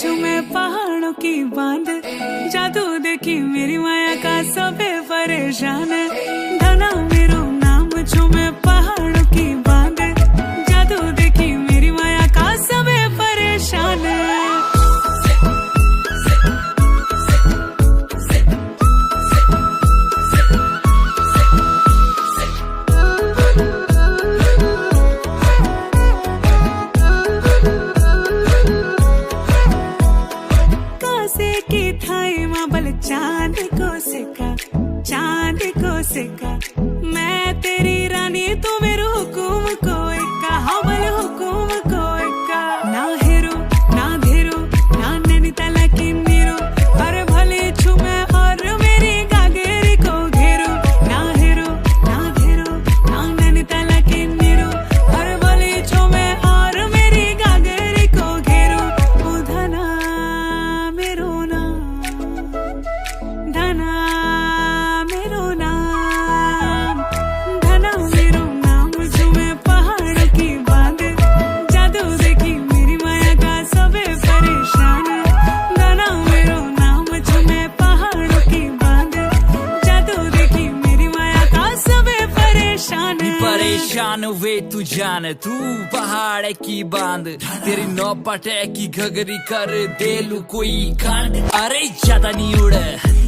झूमे पहाड़ों की बांध, जादू देखी मेरी माया का सबे परेशान। धना मेरो नाम झूमे पहाड़ों की बांध, जादू देखी मेरी माया का सबे परेशान। चांद को सिक्का, चांद को सिक्का, मैं तेरी रानी तू मेरे हुकुम को इक्का, हवल हुकुम को इक्का। ना हेरो ना धेरो ना नैनीताल की नीरो, अरे भले छुमे और मेरी गागेरी को घेरो। ना हेरो ना धेरो ना नैनीताल की नीरो, अरे भले छुमे और मेरी गागेरी को घेरो। ओ धना मेरो धना मेरो नाम, धना मेरो नाम झूमे पहाड़ की बांध, जादू देखी मेरी माया का सबे परेशान। धना मेरो नाम झूमे पहाड़ की बांध, जादू देखी मेरी माया का सबे परेशान। परेशान वे तू जान, तू पहाड़ की बांध, तेरी नौपाटे की घगरी कर देलू कोई कांड। अरे ज्यादा नहीं उड़े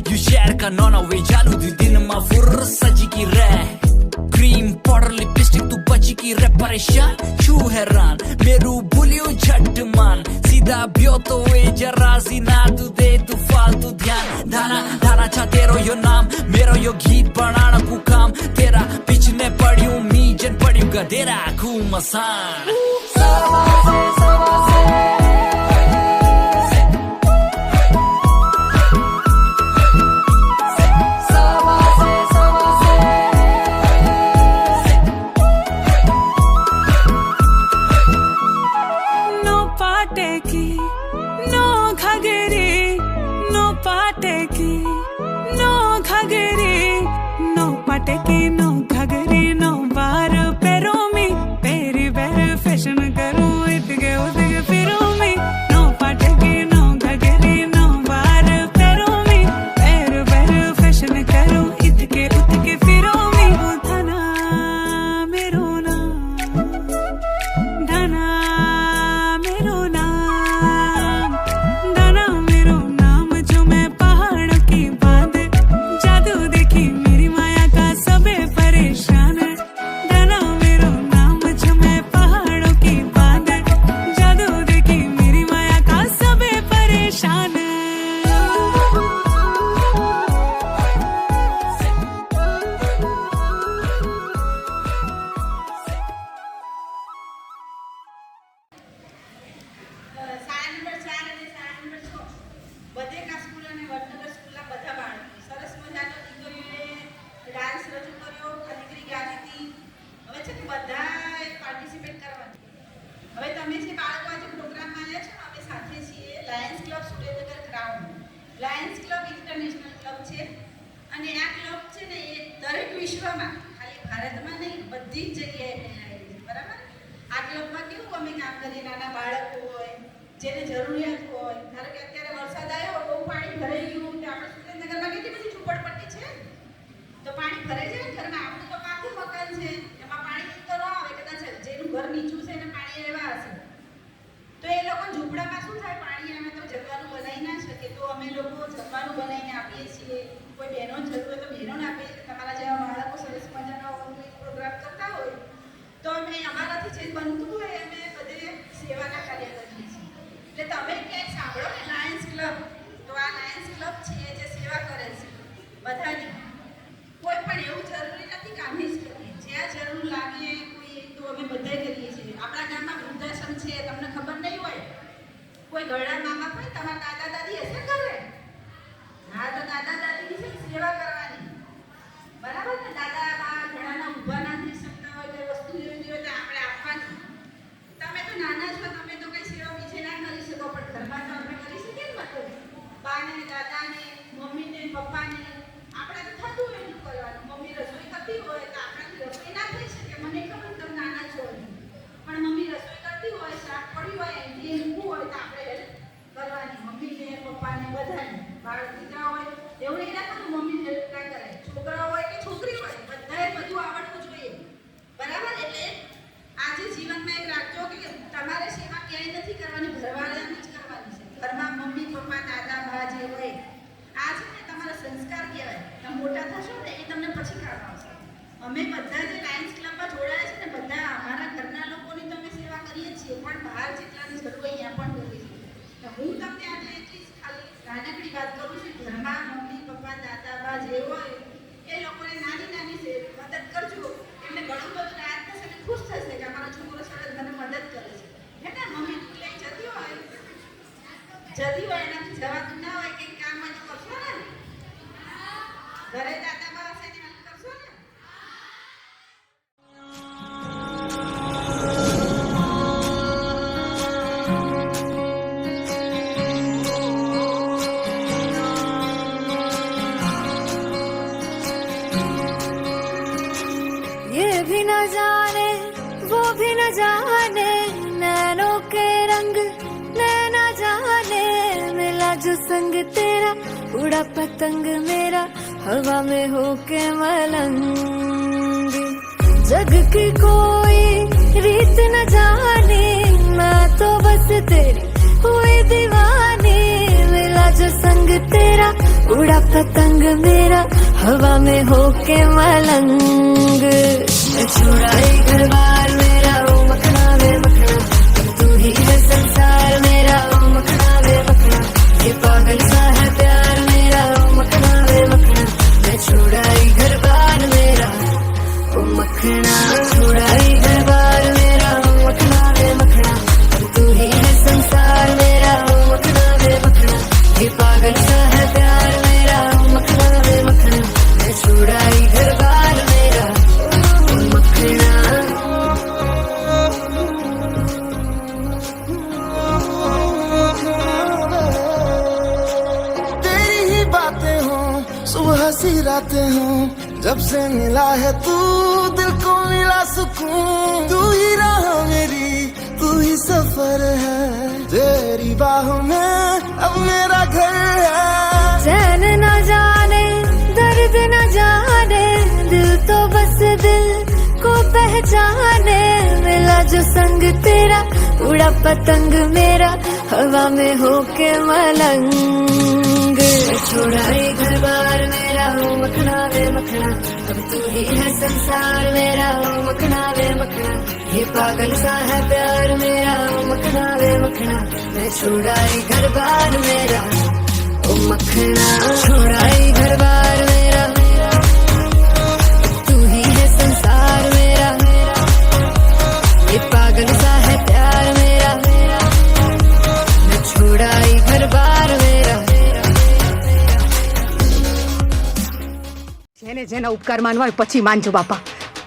यू शहर का नौना वे जालू दी दिन मा फुर सजी की रे, क्रीम पाउडर लिपस्टिक तू बची की रे परेशान। छू हैरान मेरू बुलियो झट मान, सीधा ब्यो तो वे जराजी ना तू दे तू फालतू ध्यान। धाना धाना छा तेरो यो नाम, मेरो यो गीत बनाना कु काम, तेरा पिछने पड़ियो मीजन पड़ियो गदेरा कु मसान। पटकी नो घगरी नो बार पैरों में, पैरी बैर फैशन करूं इतगे उतगे फिरों में। नो पटकी नो घगरी नो बार पैरों में, पैर बैर फैशन करूं इतगे उतगे फिरों में। ओ धना मेरो नाम, धना मेरो नाम, धना मेरो नाम झूमे पहाड़ों की बांध, जादू देखी मेरी माया का सबे परेशान। धना मेरो नाम झूमे पहाड़ों की बांध, जादू देखी मेरी माया का सबे परेशान। શાળા નંબર 4 અને શાળા નંબર 6 બધેકા સ્કૂલ અને વડનગર સ્કૂલના બધા બાળકો સરસ મજાનો દીકરીઓએ ડાન્સ રજૂ કર્યો, આ દીકરી ગાતી હતી। હવે છે કે બધાએ પાર્ટિસિપેટ કરવાનું। હવે તમે જે બાળકો આજે પ્રોગ્રામમાં આવ્યા છો, અમે સાથે છીએ Lions club Surendranagar crown. Lions club international club છે અને આ ક્લબ છે ને એ દરેક વિશ્વમાં, ખાલી ભારતમાં નહીં, બધી જ જગ્યાએ ફેલાયેલી છે, બરાબર। આ ક્લબમાં કેવું અમે કામ કરીએ, નાના બાળકો હોય જેને જરૂરિયાત હોય, ધારો કે અત્યારે વરસાદ આવ્યો, બહુ પાણી ભરાઈ ગયું, તો આપણે સુરેન્દ્રનગરમાં કેટલી બધી ઝૂંપડપટ્ટી છે, તો પાણી ભરાઈ જાય ને ઘરમાં। આપણું તો પાકું મકાન છે, એમાં પાણી તો ન આવે, કદાચ જેનું ઘર નીચું છે એને પાણી આવ્યા હશે, તો એ લોકો ઝૂંપડામાં શું થાય, પાણી આવે તો જમવાનું બનાવી ના શકે, તો અમે લોકો જમવાનું બનાવીને આપીએ છીએ। કોઈ બહેનો જરૂર હોય તો બહેનોને આપીએ છીએ। તમારા જેવા બાળકો સરસ મજાનો પ્રોગ્રામ કરતા હોય તો અમે અમારાથી જે બનતું હોય અમે બધે સેવાના કાર્ય કરીએ છીએ। એટલે તમે ક્યાંય સાંભળો ને લાયન્સ ક્લબ, તો આ લાયન્સ ક્લબ છે જે સેવા કરે છે બધાની। કોઈ પણ એવું જરૂરી નથી કે અમે જ કરીએ, જ્યાં જરૂર પપ્પા દાદા બા જે હોય એ લોકોને નાની નાની મદદ કરજો. એમને ઘણું બધું યાદ થશે અને ખુશ થશે કે અમારો છોકરો સરસ મને મદદ કરે છે. હે ને મમ્મી ક્યાંય જતી હોય એનાથી જવાતું ના હોય કંઈક કામ હોય તો કરશો ને. ઘરે દાદા બા હશે ને હેલ્પ કરશો ને. ये भी न जाने वो भी न जाने नैनों के रंग नैना जाने मिला जो संग तेरा उड़ा पतंग मेरा हवा में होके मलंग जग की कोई रीत न जाने मैं तो बस तेरी हुई दीवानी मिला जो संग तेरा उड़ा पतंग मेरा हवा में होके मलंग मैं छुड़ाई घर बार मेरा ओ मखना वे मखना अब तू ही है संसार मेरा ओ मखना वे मखना ये पागल सा है प्यार मेरा ओ मखना वे मखना मैं छुड़ाई घर बार मेरा ओ मखना छुड़ाई घर बार मेरा ओ मखना वे मखना अब तू ही है संसार मेरा ओ मखना वे मखना ये पागल सा है प्यार मेरा ओ मखना वे मखना मैं छुड़ाई घर बार मेरा ओ मखना तेरी ही बातें हों सुबह सी रातें हों जब से मिला है तू दिल को मिला सुकून तू ही राह मेरी तू ही सफर है तेरी बाहों में अब मेरा घर है चैन न जाने दर्द न जाने दिल तो बस दिल को पहचाने मिला जो संग तेरा उड़ा पतंग मेरा हवा में होके मलंग छुड़ाई घर बार मेरा हो मखना वे मखना अब तू ही है संसार मेरा हो मखना वे मखना ये पागल सा है प्यार मेरा हो मखना वे मखना मैं छुड़ाई घर बार मेरा ओ मखना छुड़ाई घर बार मेरा तू ही है संसार मेरा ये पागल सा है प्यार मेरा मैं छुड़ाई घर बार मेरा જેને જેના ઉપકાર માનવા હોય પછી માનજો બાપા.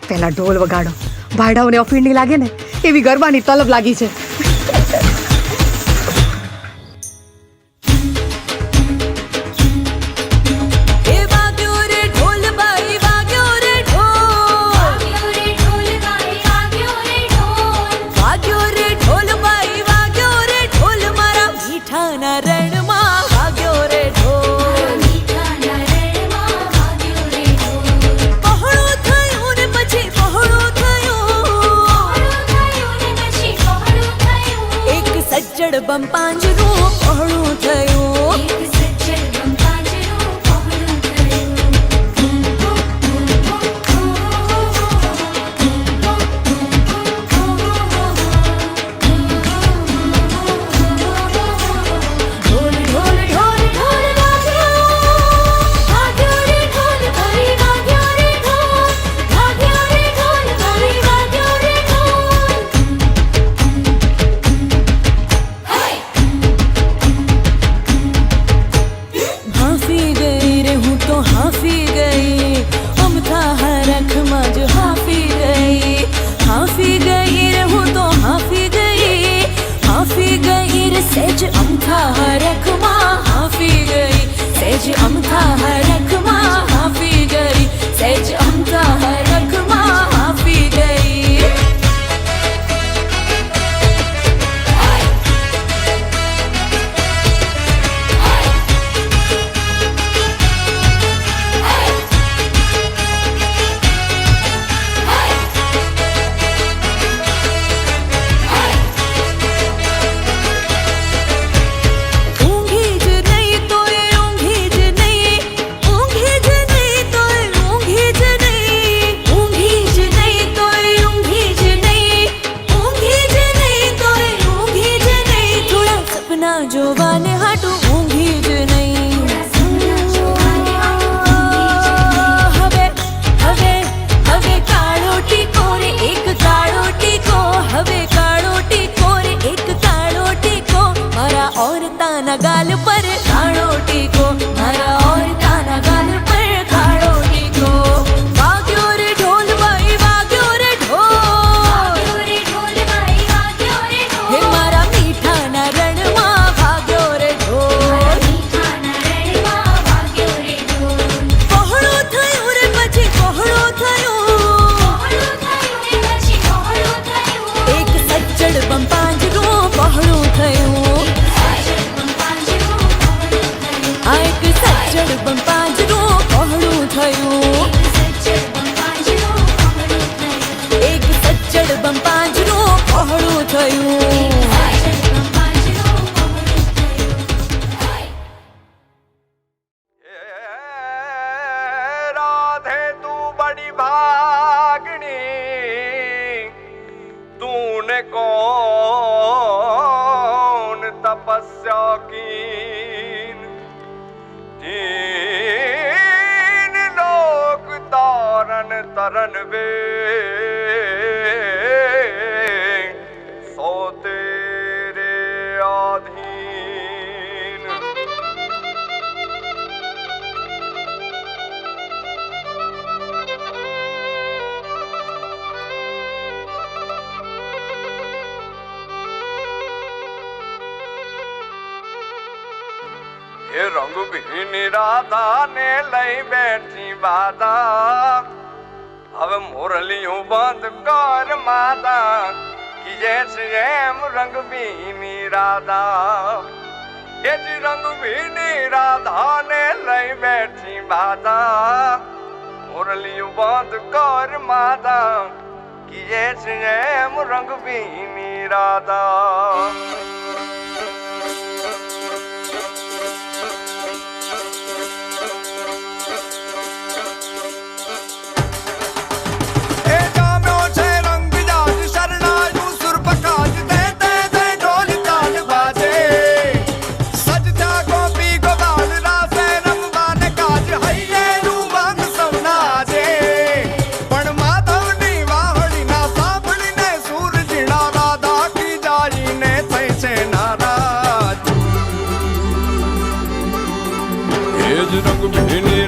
પહેલા ઢોલ વગાડો, ભાડાઓને અફીણની લાગે ને એવી ગરબાની તલબ લાગી છે. બમ પાંજરું પહોળું થયું ताना गाल पर काड़ो टीको मारा और ताना गाल पर काड़ो टीको वाग्यो रे ढोल भाई वाग्यो रे ढोल हे मारा मीठा ना रण में वाग्यो रे ढोल पहड़ो थयो रे પછી પહળો થયો એક સજ્જડ બંપાંજરો પહળો થયો આ એક સજ્જડ બંપાંજરો પહળો થયો એક સજ્જડ બંપાંજરો પહળો થયો राधे तू बड़ी भागनी तूने कौन तपस्या कीन तीन लोक तारन तरन वे सो तेरे आधीन ये रंग भी राधा ने लई बैठी बाधा अब मुरलियों बंद कर माता कि जैसे एम रंग भी राधा ये जी रंग भी राधा ने लई बैठी बाधा मुरलियों बंद कर माता कि जैसे एम रंग भी राधा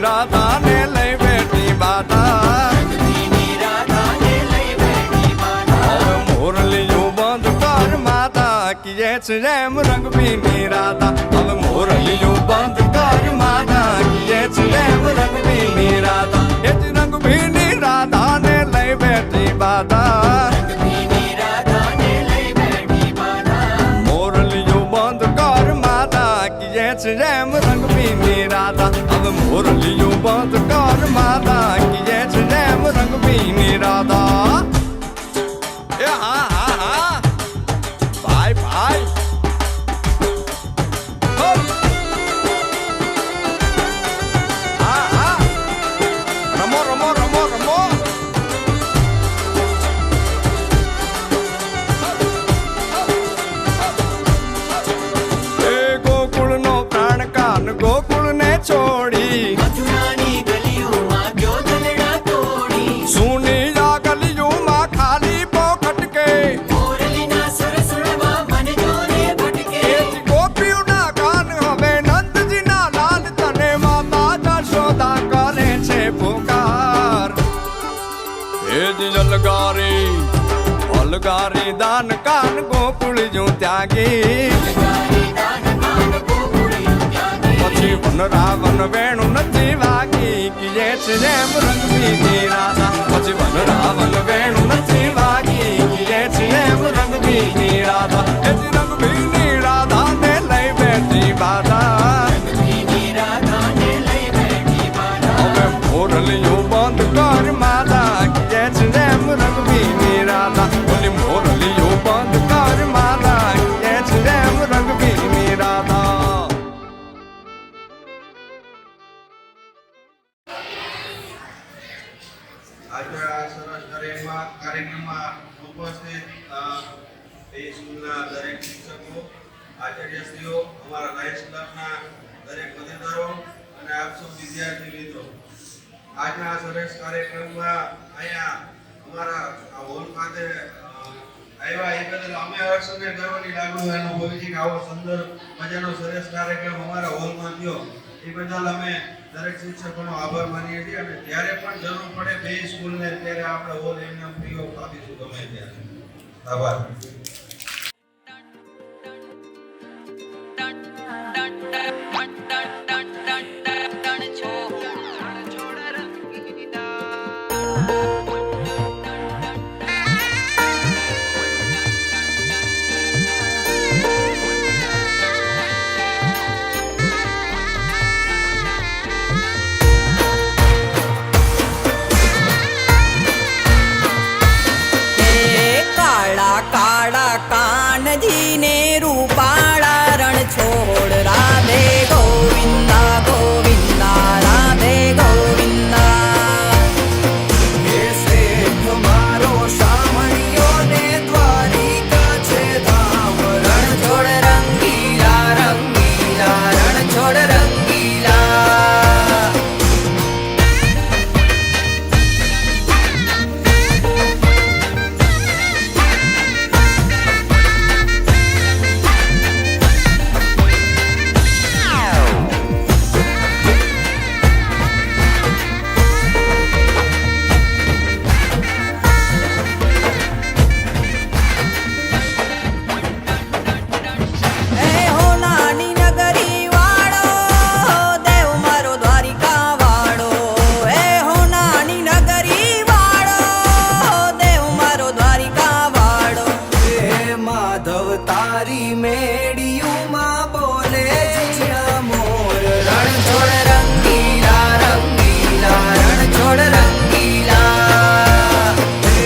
राधा ने लई बैठी बाधा मुरलियों बंद कर माता कि जैसे जैम रंग भी राधा अब मुरलियों बंद कर माता कि जैसे जैम रंग भी राधा ये रंग भी राधा ने लई बैठी बाधा मुरलियों बंद कर माता कि जैसे जैम रंग भी राधा अब मुरलियों बंद कर माता कि जैसे जैम रंग भी राधा हाँ हाँ हाँ भाई भाई हाँ हाँ रमो रमो रमो रमो गोकुल नो प्राण कान गोकुल ने छोड़ी मथुरानी गलियों मां क्यों दलड़ा तोड़ी सुनी जा गलियों मां खाली पोखट के मोरली ना सुर सुरवा मन जोरे भटके गोपियों ना कान हवे नंद जी ना लाल तने माता जशोदा करे छे पुकार हे जी अलगारी दान कान गोकुल जो त्यागी પછી વન રાવણ વેણુ નથી વાગી કે છે જેમ રંગ બી રાધા પછી વન રાવણ વેણુ નથી વાગી કે છે જેમ રંગ બી રાધા એ રંગ બી રાધા ને લઈ બેઠી બાધા હવે મોરલિયું બંધ કર માતા કે છે જેમ રંગ બી રાધા બોલી મોરલિયું બંધ કર માતા કે છે જેમ રંગ બી રાધા આજના સરસ કાર્યક્રમમાં ઉપસ્થિત સ્કૂલના દરેક શિક્ષકો આચાર્યશ્રીઓ અમારા લાયન્સ ક્લબના દરેક હોદ્દેદારો અને આપ સૌ વિદ્યાર્થી મિત્રો આજના સરસ કાર્યક્રમમાં અહીંયા અમારા હોલ ખાતે આવ્યા એ બદલ અમે હર્ષને ગર્વની લાગણી અનુભવી છે કે આવો સુંદર મજાનો સરસ કાર્યક્રમ અમારા હોલમાં થયો. એ બદલ અમે દરેક શિક્ષકોનો આભાર માનીએ છીએ અને જ્યારે પણ જરૂર પડે બે સ્કૂલને ત્યારે આપણે હોલ એમને ફ્રી ઓફ આપીશું ગમે ત્યારે. આભાર. કાળા કાળા કાનજીને રૂપાળા રણ છોડ રાધે ગોવિંદા ગોવિંદા રાધે ગોવિંદા. હે શેઠ મારો શામળિયો ને દ્વારિકા છે ધામ. રણ છોડ રંગીલા રંગીલા રણ છોડ રંગીલા. એ હો નાની નગરી વાળો દેવ મારો દ્વારિકા વાળો. એ હો નાની નગરી વાળો દેવ મારો દ્વારિકા વાળો. હે માધવ તારી મેડિયુંમાં બોલે જીયા મોર. રણ છોડ રંગીલા રંગીલા રણ છોડ રંગીલા. હે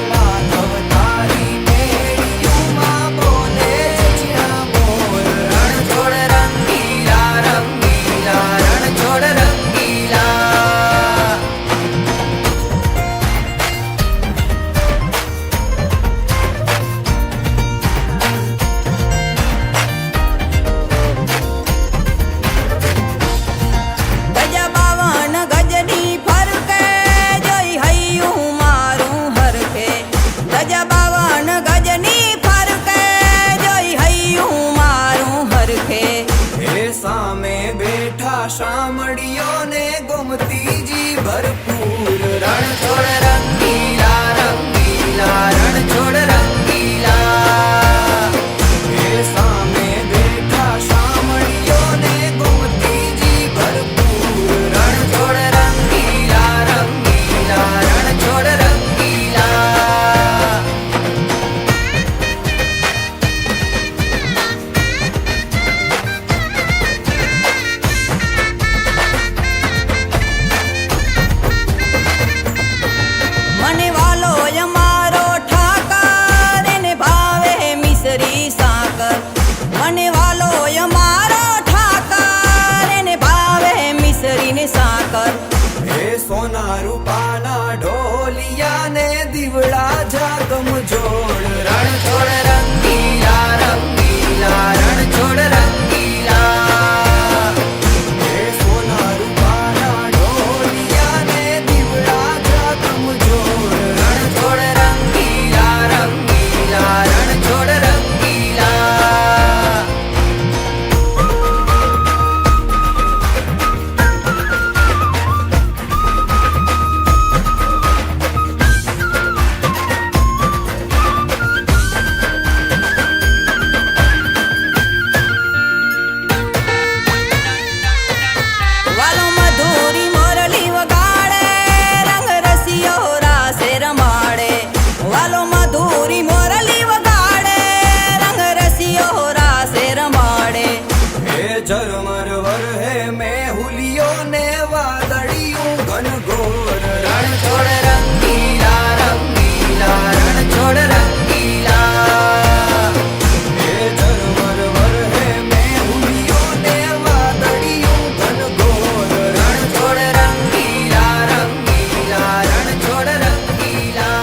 માધવ તારી મેડિયુંમાં બોલે જીયા મોર. રણ છોડ રંગીલા રંગીલા રણ છોડ રંગીલા. ગજ 52 ગજની ફરકે જોઈ હૈયું મારું હરખે. ગજ 52 ગજની ફરકે જોઈ હૈયું મારું હરખે. હે સામે બેઠા શામળિયોને ગોમતીજી ભરપૂર. રણ છોડ રંગીલા રંગીલા રણ છોડ રંગીલા. હે સામે બેઠા શામળિયોને ગોમતીજી ભરપૂર. રણ છોડ રંગીલા રંગીલા રણ છોડ રંગીલા. મને વાલો અમારો ઠાકર એને ભાવે મિસરી સાકર. મને વાલો અમારો ઠાકર એને ભાવે મિસરી ને સાકર. હે સોના રૂપાના ઢોલિયાને દીવડા જાગમ જોડ. રણ છોડ રંગીલા રંગીલા રણ છોડ રંગીલા. હે સોના રૂપાના ઢોલિયાને દીવડા જાગમ જોડ. રણ છોડ રંગીલા રંગીલા રણ છોડ રંગીલા. વાલો મધુરી મોરલી વગાડે રંગ રસિયો રાસે રમાડે. વાલો મધુરી મોરલી વગાડે રંગ રસિયો રાસે રમાડે. હે ઝરમર વરહે મેહુલિયોને વાદળિયું ઘનઘોર. રણ છોડ રંગીલા રંગીલા રણ છોડ રંગીલા. હે ઝરમર વરહે મેહુલિયોને વાદળિયું ઘનઘોર. રણ છોડ રંગીલા રંગીલા રણ છોડ રંગીલા.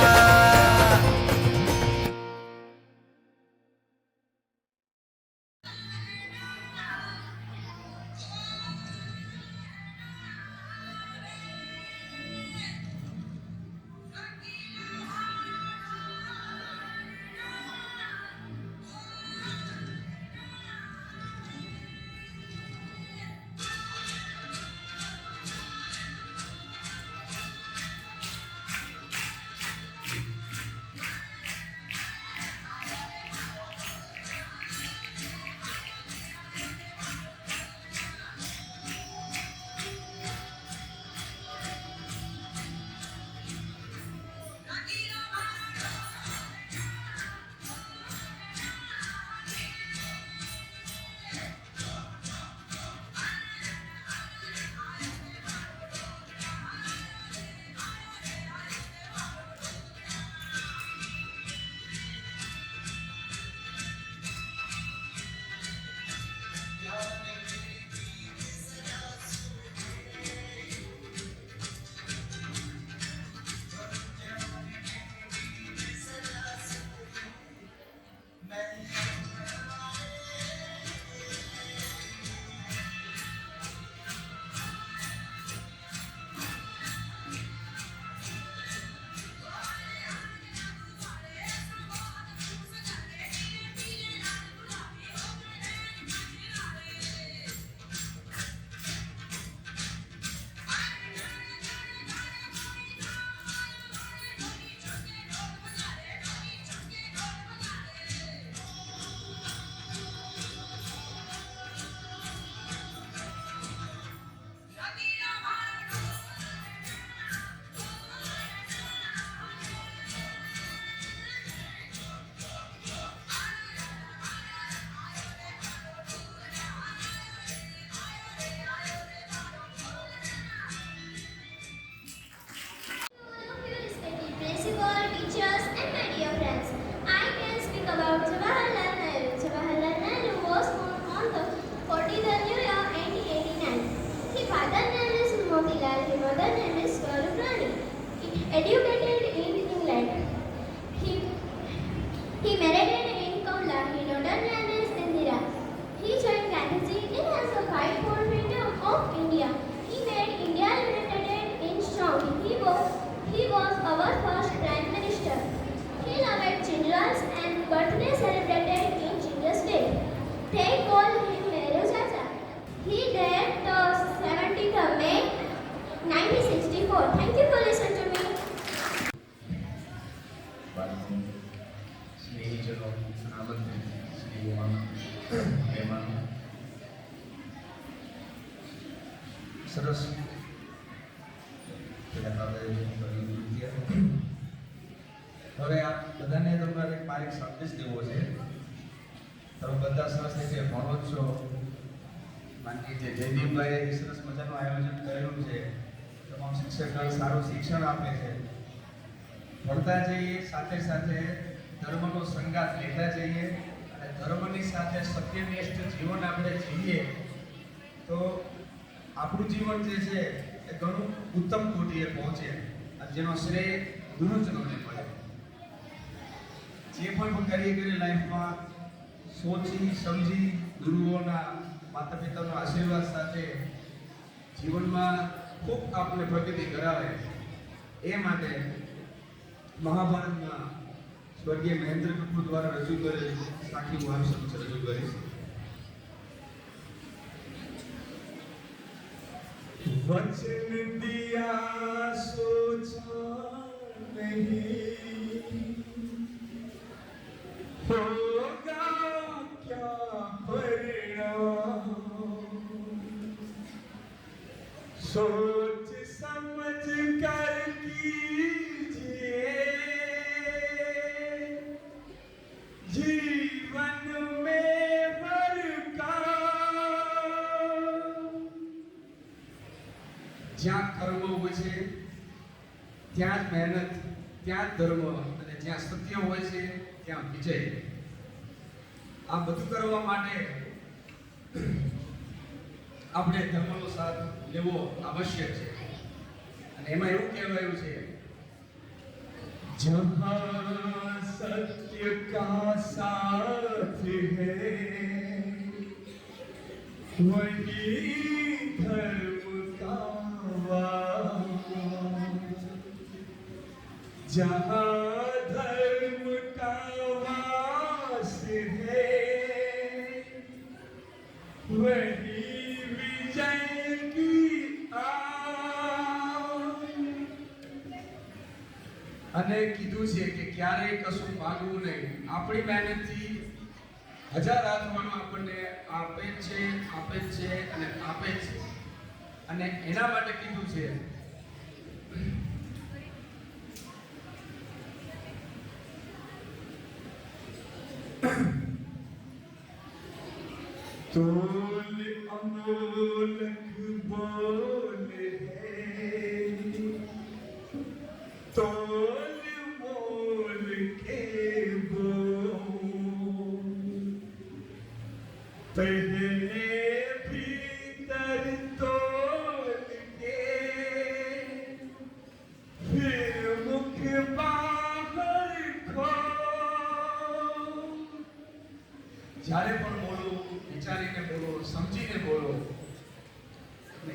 educated in England. He married in Kamla. He daughter name is Indira. He joined Gandhiji in as a fight for freedom of India. He made India liberated in strong. He was our first Prime Minister. He loved children and birthday celebrated in Children's Day. They call him Nehru Chacha. He died the 17th of May 1964. Thank you for listening to me. સ્નેહીજનો આમંત્રિત સ્નેહીમાં મહેમાનો સરસ હવે આ બધાને તમારે મારે એક સંદેશ દેવો છે. તમે બધા સરસ રીતે ભણો છો. બાકી જે જયદીપભાઈએ સરસ મજાનું આયોજન કરેલું છે, તમામ શિક્ષકો સારું શિક્ષણ આપે છે. ભણતા જઈએ, સાથે સાથે ધર્મનો સંગાથ લેતા જઈએ અને ધર્મની સાથે સત્યનિષ્ઠ જીવન આપણે જીવીએ તો આપણું જીવન જે છે એ ઘણું ઉત્તમ કોટીએ પહોંચે અને જેનો શ્રેય ગુરુજનોને મળે. જે પણ કરીએ લાઈફમાં સોચી સમજી ગુરુઓના માતા પિતાનો આશીર્વાદ સાથે જીવનમાં ખૂબ આપણને પ્રગતિ કરાવે એ માટે મહાભારતના સ્વર્ગીય મહેન્દ્ર કપૂર દ્વારા રજૂ કરેલ સાખી હું આપ સમક્ષ રજૂ કરીશ. વચન દિયા સોચા નહીં હોગા ક્યા પરિણામ सोच समझ कर कीजिए जीवन में हर काम. જ્યાં કર્મ હોય છે ત્યાં જ મહેનત, ત્યાં જ ધર્મ અને જ્યાં સત્ય હોય છે ત્યાં વિજય. આ બધું કરવા માટે આપણે ધર્મનો સાથ લેવો આવશ્યક છે. અને એમાં એવું કહેવાયું છે, જહાં સત્ય કા સાથ હૈ વહી ધર્મ કા વાસ. જહાં ધર્મ કા વાસ હૈ વહી વિજય કી આસ. અને કીધું છે કે ક્યારેય કશું માગવું નહીં. આપણી મહેનતથી હજાર હાથવાનું આપણને આપે છે અને આપે છે. અને એના માટે કીધું છે तोल अमोलक बोल है तोल मोल के बोल पहले भीतर तोल के फिर मुख बाहर खोल. જ્યારે પણ બોલો વિચારીને બોલો, સમજીને બોલો.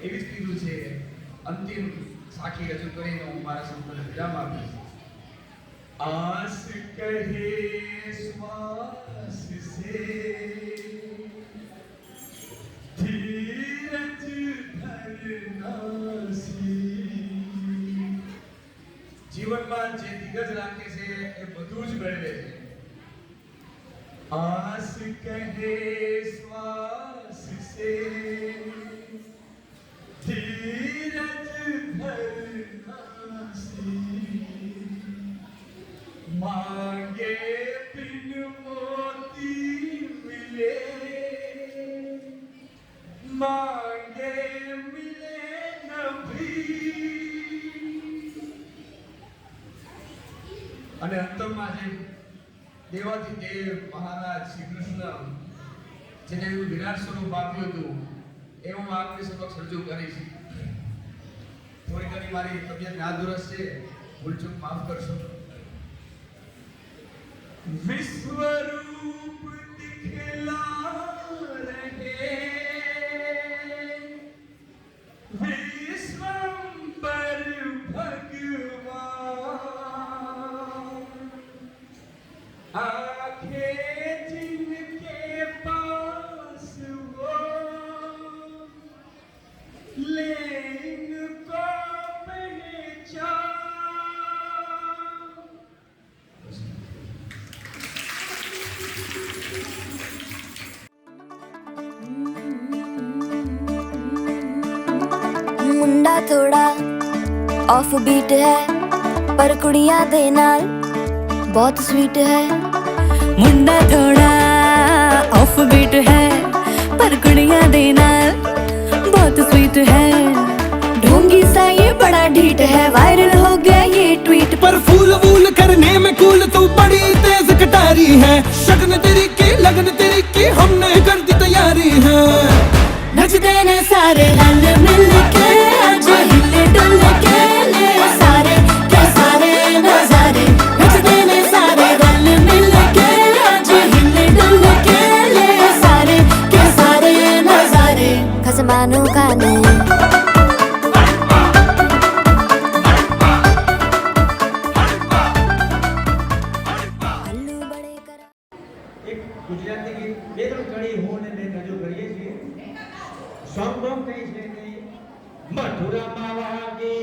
એવી જ કીધું છે. અંતિમ સાખી રજૂ કરીને હું મારા શબ્દોને વિરામ આપીશ. આસ કહે શ્વાસ સે ધીરજ ધરનાસી. જીવનમાં જે ધીરજ રાખે છે એ બધું જ મેળવે છે. आस कहे श्वास से धीरज धरनासी. मांगे बिन मोती मिले मांगे मिले न भी. અને અંતમાં જે દેવાથી દેવ મહારાજ શ્રી કૃષ્ણ જેને એવું વિરાટ સ્વરૂપ આપ્યું હતું એ હું આપની સમક્ષ રજૂ કરીશ. થોડી ઘણી મારી તબિયત નાદુરસ્ત છે ભૂલચૂક માફ કરશો. વિશ્વરૂપ દિખલા રહે વિશ્વંબર ભગવાન आखे जिनके पास वो लेन को पहचान. मुंडा थोड़ा ऑफ बीट है पर कुड़ियां दे नाल बहुत स्वीट है. मुंडा थोड़ा ऑफ बीट है पर कुड़ियां दे नाल बहुत स्वीट है. ढोंगी सा ये बड़ा ढीठ है वायरल हो गया ये ट्वीट पर फूल वूल करने में कूल तू बड़ी तेज कटारी है. शगन तेरी की लगन तेरी की हमने कर दी तैयारी है. नचते ने सारे रल मिल के आज हिले डुल के ले सारे के सारे नजारे. नचते ने सारे रल मिल के आज हिले डुल के ले सारे के सारे नजारे. खसमानों का ने એક ગુજરાતી ગીત બે ત્રણ કડી હું અને બેન રજૂ કરીએ છીએ. સોંગ બોંગ કઈ છે નહીં. મથુરામાં વાગી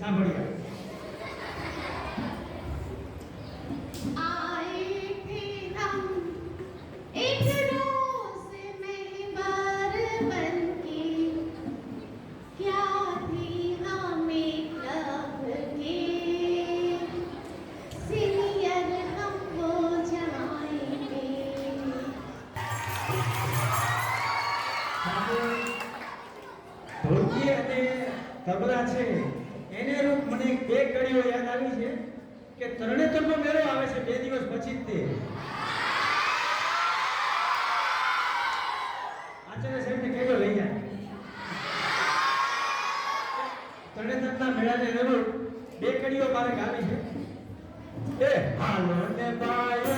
સાંભળીએ. आए थे हम एक रोज मेहमान बनके, क्या थी हमें कब के सीनियर हम हो जाएंगे. ઢોલકી અને તબલા છે એને રૂપ મને બે કડીઓ યાદ આવી છે કે તરણેતરનો મેળો આવે છે 2 દિવસ પછી જ તે. આચાર્ય સાહેબને કહેજો લઈ જાય. તરણેતરના મેળાને જરૂર બે કડીઓ મારે ગાવી છે. એ હાલો ને બાયો